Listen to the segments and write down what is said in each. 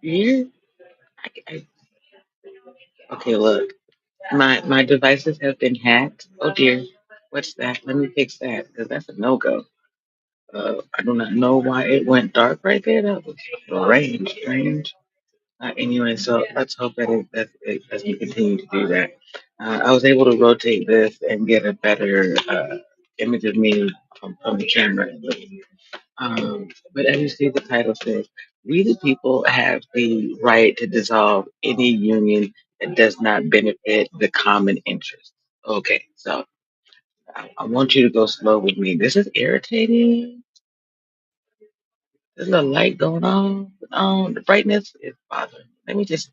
Yeah. Okay, look. My devices have been hacked. Oh dear. What's that? Let me fix that because that's a no go. I do not know why it went dark right there. That was strange. Anyway, so let's hope that it doesn't continue to do that. I was able to rotate this and get a better image of me from the camera. But as you see, the title says, "We the people have the right to dissolve any union that does not benefit the common interest." Okay, so I want you to go slow with me. This is irritating. There's a light going on. The brightness is bothering. Me. Let me just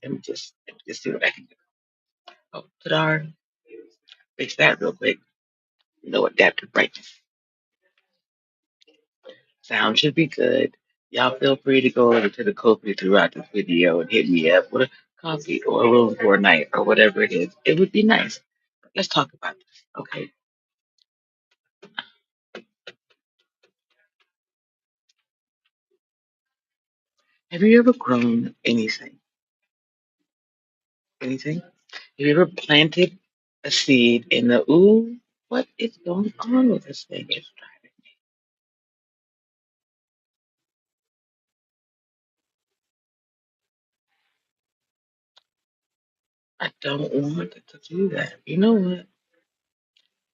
see what I can do. Oh, Tadar, fix that real quick. No adaptive brightness. Sound should be good. Y'all feel free to go over to the Kofi throughout this video and hit me up with a coffee or a room for a night or whatever it is. It would be nice. But let's talk about this, okay? Have you ever grown anything? Anything? Have you ever planted a seed in the ooh? What is going on with this thing? I don't want it to do that. You know what?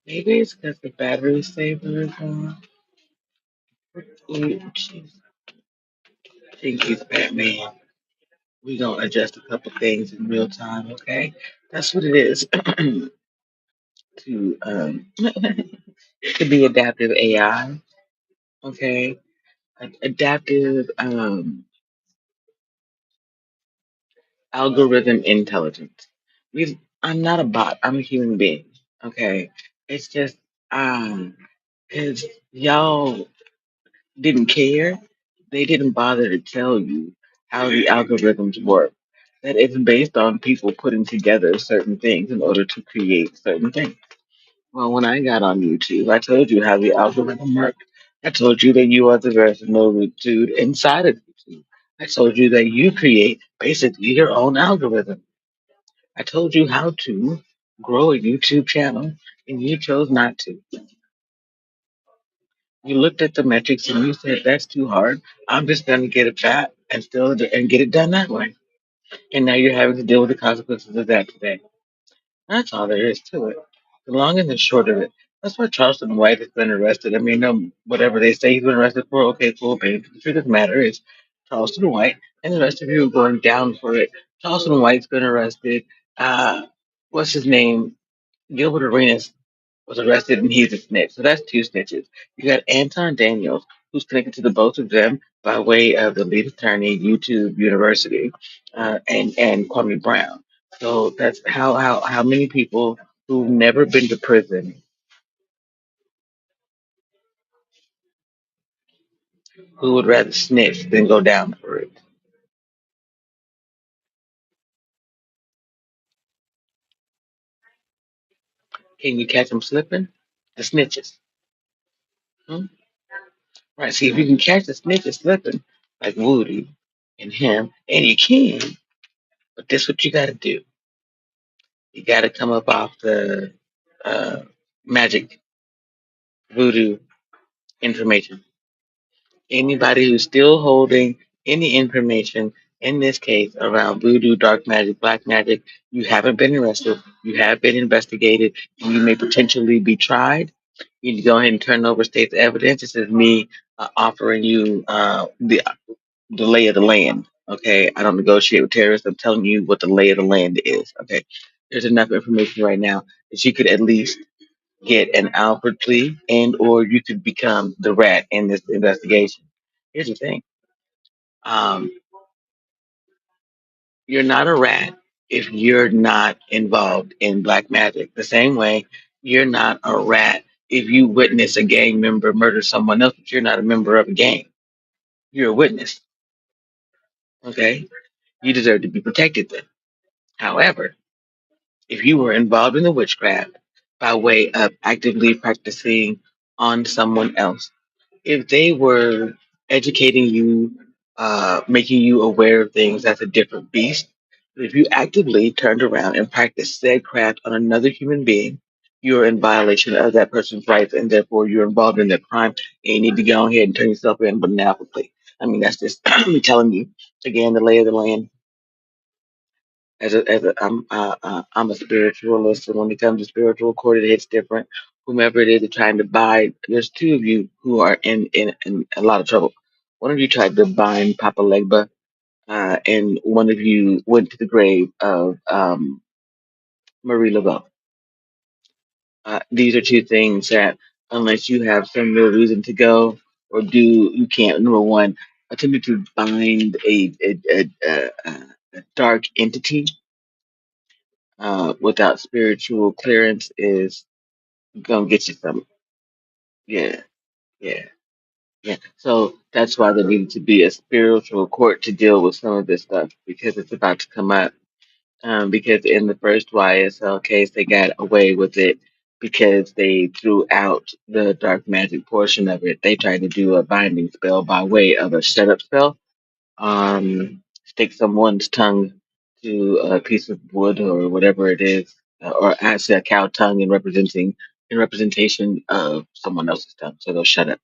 Maybe it's because the battery saver is on. Ooh, jeez. Think he's Batman. We gonna adjust a couple things in real time, okay? That's what it is to to be adaptive AI, okay? Adaptive algorithm intelligence. I'm not a bot. I'm a human being, okay? It's just because y'all didn't care, they didn't bother to tell you how the algorithms work. That it's based on people putting together certain things in order to create certain things. Well, when I got on YouTube, I told you how the algorithm worked. I told you that you are the verisimilitude inside of YouTube. I told you that you create basically your own algorithm. I told you how to grow a YouTube channel, and you chose not to. You looked at the metrics and you said, "That's too hard. I'm just going to get it fat and still and get it done that way." And now you're having to deal with the consequences of that today. That's all there is to it. The long and the short of it. That's why Charleston White has been arrested. I mean, no, whatever they say he's been arrested for, okay, cool, baby. The truth of the matter is, Charleston White and the rest of you are going down for it. Charleston White's been arrested. What's his name? Gilbert Arenas was arrested and he's a snitch. So that's two snitches. You got Anton Daniels, who's connected to the both of them by way of the lead attorney, YouTube University, and Kwame Brown. So that's how many people who've never been to prison who would rather snitch than go down for it. Can you catch them slipping? The snitches. Hmm? Right. See, if you can catch the snitches slipping, like Woody and him, and you can, but this what you got to do. You got to come up off the uh, magic voodoo information. Anybody who's still holding any information, in this case around voodoo, dark magic, black magic, you haven't been arrested, you have been investigated, and you may potentially be tried. You need to go ahead and turn over state's evidence. This is me offering you the lay of the land. Okay, I don't negotiate with terrorists. I'm telling you what the lay of the land is. Okay, there's enough information right now that you could at least get an Alfred plea and or you could become the rat in this investigation. Here's the thing. Um, you're not a rat if you're not involved in black magic. The same way you're not a rat if you witness a gang member murder someone else, but you're not a member of a gang. You're a witness. Okay? You deserve to be protected then. However, if you were involved in the witchcraft by way of actively practicing on someone else, if they were educating you making you aware of things, that's a different beast. But if you actively turned around and practiced said craft on another human being, you're in violation of that person's rights, and therefore you're involved in their crime, and you need to go ahead and turn yourself in benevolently. I mean, that's just me telling you again the lay of the land. I'm a spiritualist, and when it comes to spiritual court, it hits different. Whomever it is that's trying to bind, there's two of you who are in a lot of trouble. One of you tried to bind Papa Legba, and one of you went to the grave of Marie Laveau. These are two things that, unless you have some real reason to go or do, you can't. Number one, attempting to bind a dark entity without spiritual clearance is gonna get you some. Yeah, yeah, yeah. So that's why there needed to be a spiritual court to deal with some of this stuff because it's about to come up. Because in the first YSL case, they got away with it because they threw out the dark magic portion of it. They tried to do a binding spell by way of a setup spell. Stick someone's tongue to a piece of wood or whatever it is, or actually a cow tongue in representation of someone else's tongue, so they'll shut up.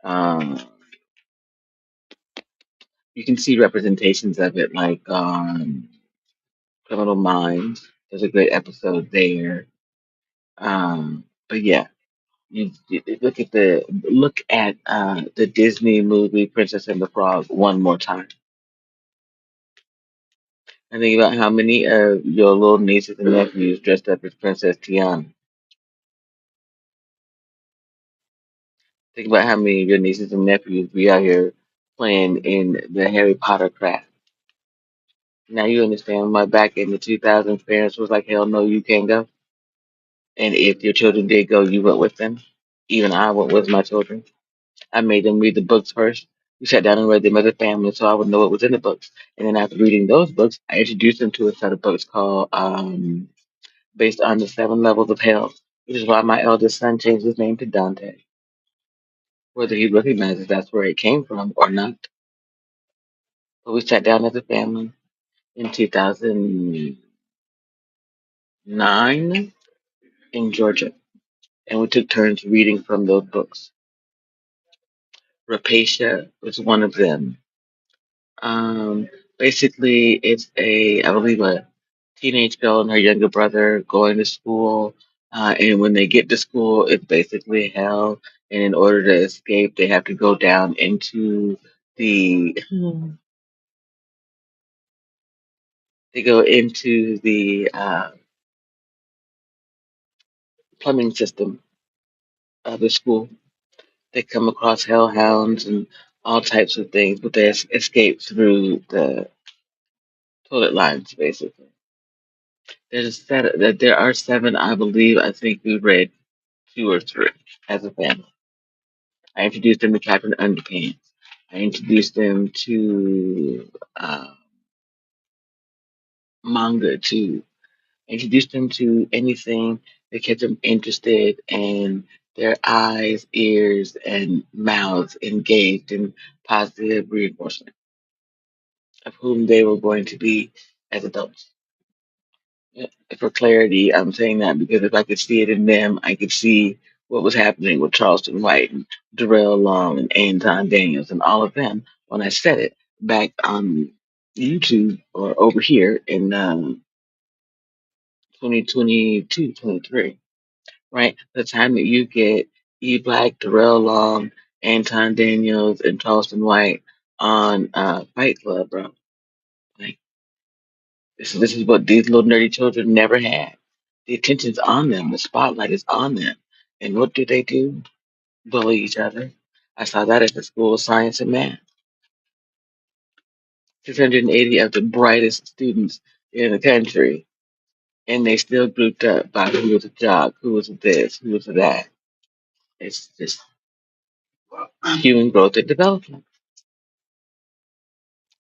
Um, you can see representations of it like Criminal Minds. There's a great episode there. But yeah, you look at the Disney movie Princess and the Frog one more time, and think about how many of your little nieces and nephews dressed up as Princess Tiana. Think about how many of your nieces and nephews be out here playing in the Harry Potter craft. Now you understand why back in the 2000s parents was like, hell no, you can't go. And if your children did go, you went with them. Even I went with my children. I made them read the books first. We sat down and read them as a family so I would know what was in the books. And then after reading those books, I introduced them to a set of books called Based on the Seven Levels of Hell, which is why my eldest son changed his name to Dante. Whether he recognizes that's where it came from or not. But we sat down as a family in 2009 in Georgia, and we took turns reading from those books. Rapacia was one of them. Basically, it's I believe, a teenage girl and her younger brother going to school. And when they get to school, it's basically hell. And in order to escape, they have to go down into the, they go into the plumbing system of the school. They come across hellhounds and all types of things, but they escape through the toilet lines, basically. There are seven, I believe. I think we read two or three as a family. I introduced them to Captain Underpants. I introduced them to manga too. I introduced them to anything that kept them interested and their eyes, ears, and mouths engaged in positive reinforcement of whom they were going to be as adults. Yeah, for clarity, I'm saying that because if I could see it in them, I could see what was happening with Charleston White and Darrell Long and Anton Daniels and all of them when I said it back on YouTube or over here in 2022, 23, right? The time that you get E Black, Darrell Long, Anton Daniels, and Charleston White on Fight Club, bro. Like, this is what these little nerdy children never had. The attention's on them. The spotlight is on them. And what do they do? Bully each other. I saw that at the School of Science and Math. 680 of the brightest students in the country, and they still grouped up by who was a jock, who was a this, who was a that. It's just human growth and development,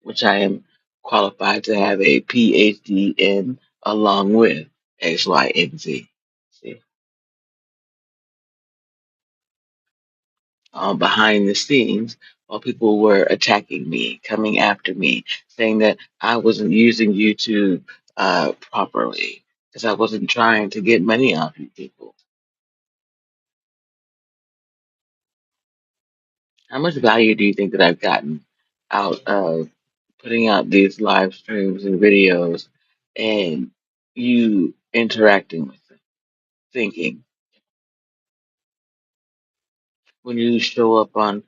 which I am qualified to have a PhD in, along with X, Y, and Z. See, behind the scenes, while people were attacking me, coming after me, saying that I wasn't using YouTube properly because I wasn't trying to get money off you people. How much value do you think that I've gotten out of putting out these live streams and videos and you interacting with them, thinking when you show up on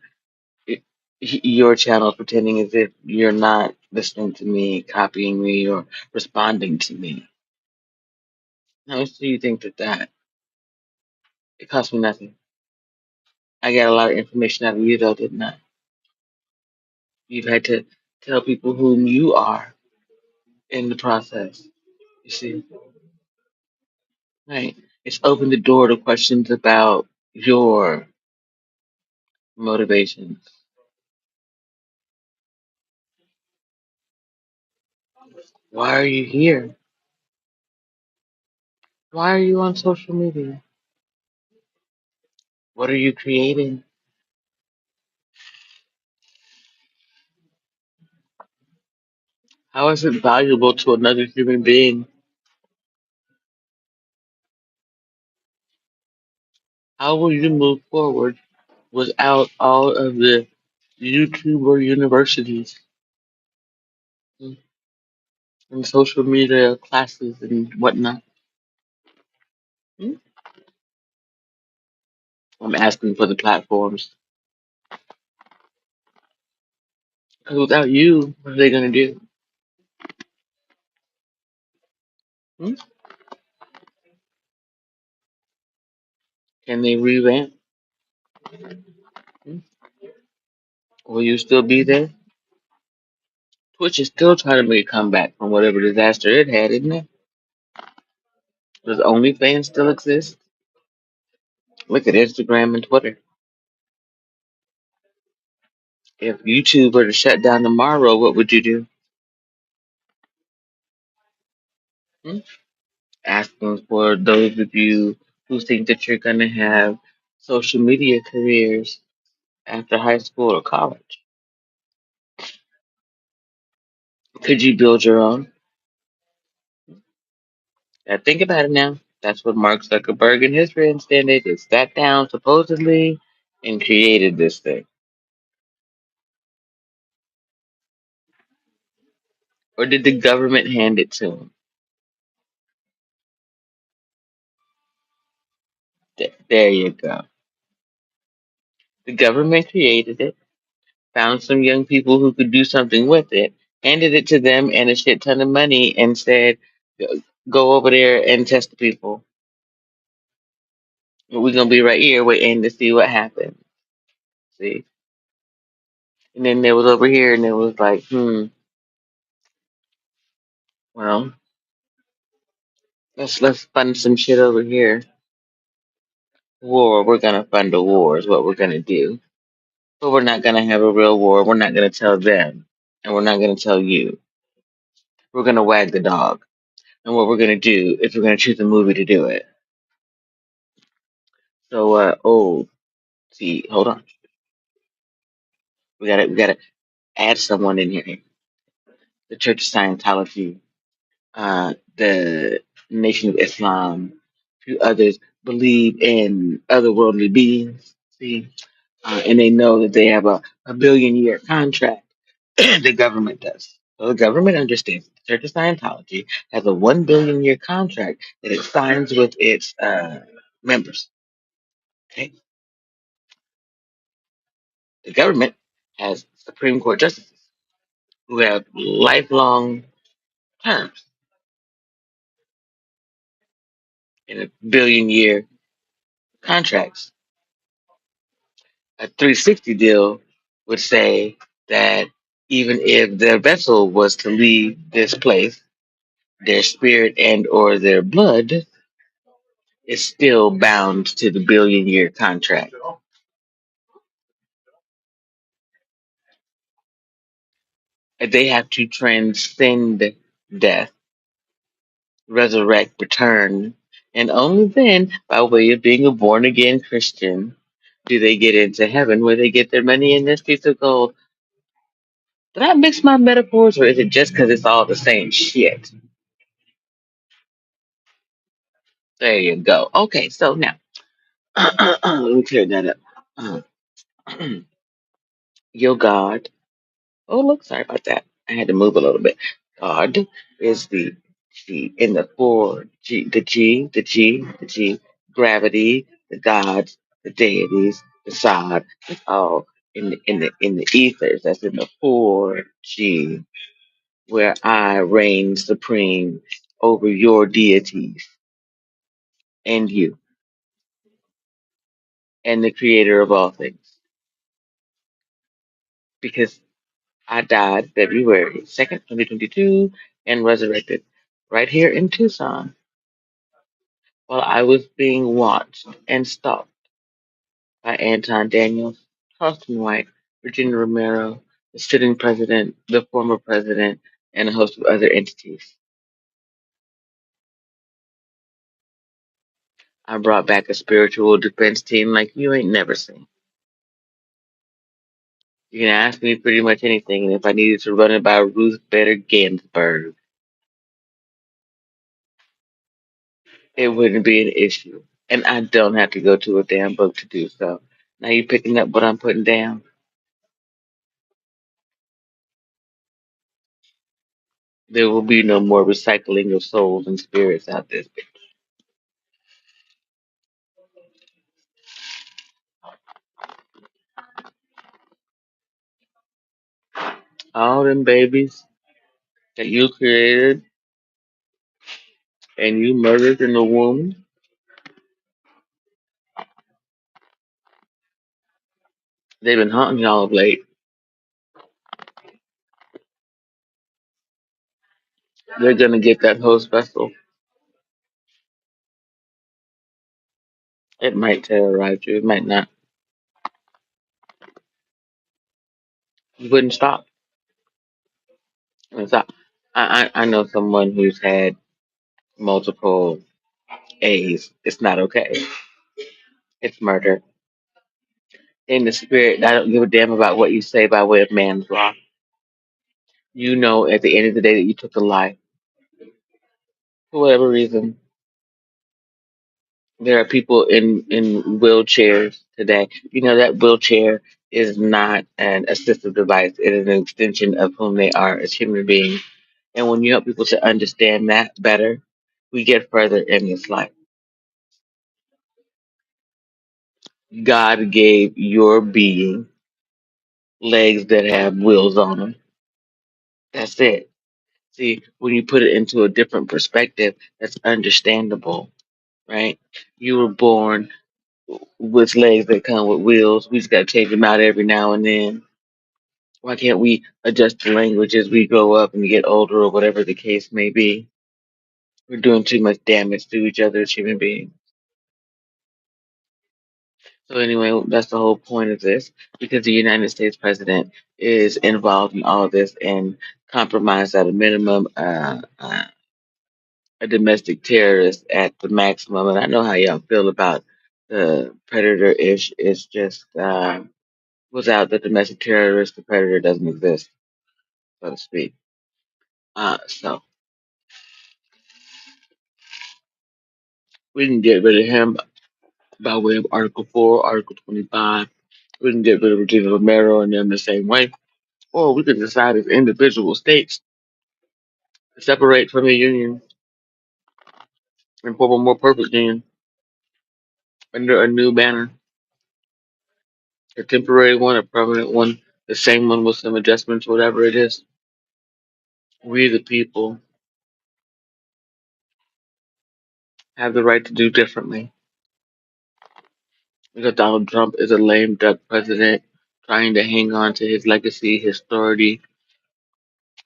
y- your channel pretending as if you're not listening to me, copying me, or responding to me? How much do you think that it cost me nothing? I got a lot of information out of you though, didn't I? You've had to tell people whom you are in the process. You see, right? It's opened the door to questions about your motivations. Why are you here? Why are you on social media? What are you creating? How is it valuable to another human being? How will you move forward without all of the YouTuber universities and social media classes and whatnot? Hmm? I'm asking for the platforms. Because without you, what are they going to do? Hmm? Can they revamp? Hmm? Will you still be there? Twitch is still trying to make a comeback from whatever disaster it had, isn't it? Does OnlyFans still exist? Look at Instagram and Twitter. If YouTube were to shut down tomorrow, what would you do? Hmm? Asking for those of you who think that you're going to have social media careers after high school or college. Could you build your own? Now think about it now. That's what Mark Zuckerberg and his friends did. They just sat down supposedly and created this thing. Or did the government hand it to them? There you go. The government created it, found some young people who could do something with it, handed it to them and a shit ton of money, and said, "Go over there and test the people. We're gonna be right here waiting to see what happens." See, and then they was over here, and it was like, well, let's fund some shit over here. War, we're gonna fund a war is what we're gonna do, but we're not gonna have a real war. We're not gonna tell them, and we're not gonna tell you. We're gonna wag the dog, and what we're gonna do is we're gonna choose a movie to do it. So, see, hold on. We gotta add someone in here. The Church of Scientology, the Nation of Islam, a few others believe in otherworldly beings. See, and they know that they have a billion-year contract. The government does. So the government understands the Church of Scientology has a 1 billion-year contract that it signs with its members. Okay, the government has Supreme Court justices who have lifelong terms in a billion-year contracts. A 360 deal would say that even if their vessel was to leave this place, their spirit and or their blood is still bound to the billion-year contract. They have to transcend death, resurrect, return, and only then, by way of being a born again Christian, Do they get into heaven where they get their money in this piece of gold? Did I mix my metaphors, or is it just because it's all the same shit? There you go. Okay, so now let me clear that up. Your God. Oh, look, sorry about that. I had to move a little bit. God is the G in the four G, the G, gravity, the gods, the deities, the sod. It's all in the ethers. That's in the four G, where I reign supreme over your deities and you, and the creator of all things. Because I died February 2nd, 2022, and resurrected right here in Tucson while I was being watched and stalked by Anton Daniels, Charleston White, Virginia Romero, the sitting president, the former president, and a host of other entities. I brought back a spiritual defense team like you ain't never seen. You can ask me pretty much anything, and if I needed to run it by Ruth Bader Ginsburg, it wouldn't be an issue. And I don't have to go to a damn book to do so. Now you picking up what I'm putting down? There will be no more recycling of souls and spirits out there. All them babies that you created and you murdered in the womb, they've been haunting y'all of late. They're gonna get that host vessel. It might terrorize you, it might not. You wouldn't stop. It's not- I know someone who's had multiple A's. It's not okay. It's murder. In the spirit, I don't give a damn about what you say by way of man's law. You know at the end of the day that you took a life. For whatever reason, there are people in wheelchairs today. You know that wheelchair is not an assistive device. It is an extension of whom they are as human beings. And when you help people to understand that better, we get further in this life. God gave your being legs that have wheels on them. That's it. See, when you put it into a different perspective, that's understandable, right? You were born with legs that come with wheels. We just got to change them out every now and then. Why can't we adjust the language as we grow up and get older or whatever the case may be? We're doing too much damage to each other as human beings. So anyway, that's the whole point of this, because the United States president is involved in all of this and compromised at a minimum, a domestic terrorist at the maximum. And I know how y'all feel about the predator ish. It's just without the domestic terrorist, the predator doesn't exist, so to speak. So we can get rid of him by way of Article 4, Article 25. We can get rid of Regina Romero and them the same way. Or we could decide as individual states to separate from the union and form a more perfect union under a new banner, a temporary one, a permanent one, the same one with some adjustments, whatever it is. We, the people, have the right to do differently. Because Donald Trump is a lame duck president trying to hang on to his legacy, his authority,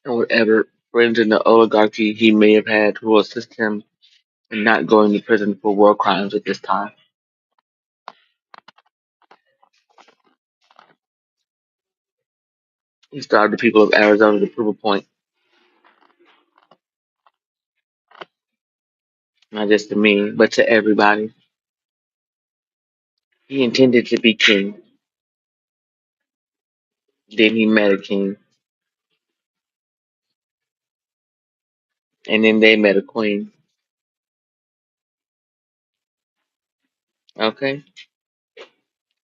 and whatever friends in the oligarchy he may have had who will assist him in not going to prison for war crimes at this time. He starved the people of Arizona to prove a point, not just to me, but to everybody. He intended to be king. Then he met a king, and then they met a queen. Okay,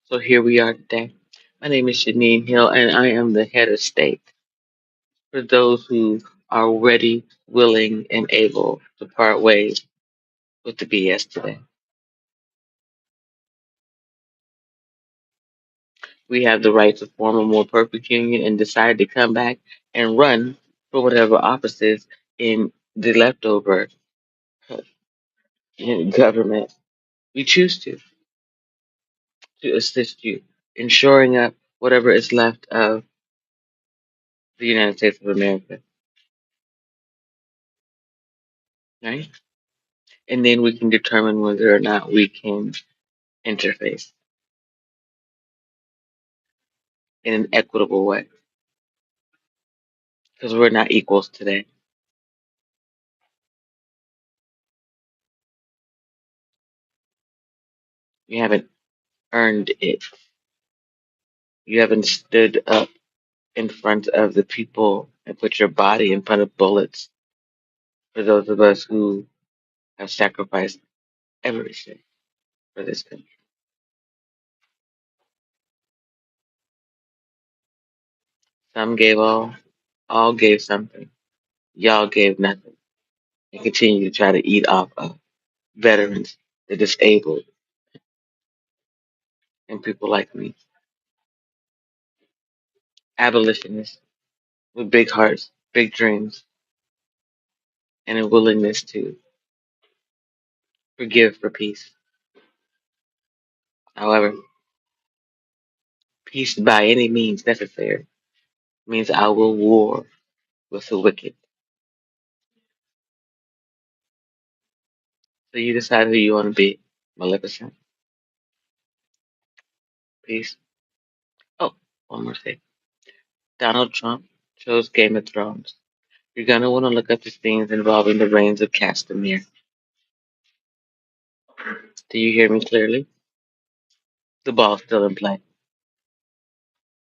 so here we are today. My name is Janine Hill, and I am the head of state for those who are ready, willing, and able to part ways with the BS today. We have the right to form a more perfect union and decide to come back and run for whatever offices in the leftover government we choose to assist you in shoring up whatever is left of the United States of America, right? And then we can determine whether or not we can interface in an equitable way because we're not equals today. You haven't earned it. You haven't stood up in front of the people and put your body in front of bullets for those of us who have sacrificed everything for this country. Some gave all gave something. Y'all gave nothing and continue to try to eat off of veterans, the disabled, and people like me. Abolitionists with big hearts, big dreams, and a willingness to forgive for peace. However, peace by any means necessary means I will war with the wicked. So you decide who you want to be. Maleficent. Peace. Oh, one more thing. Donald Trump chose Game of Thrones. You're gonna want to look up the scenes involving the reigns of Castamere. Do you hear me clearly? The ball's still in play.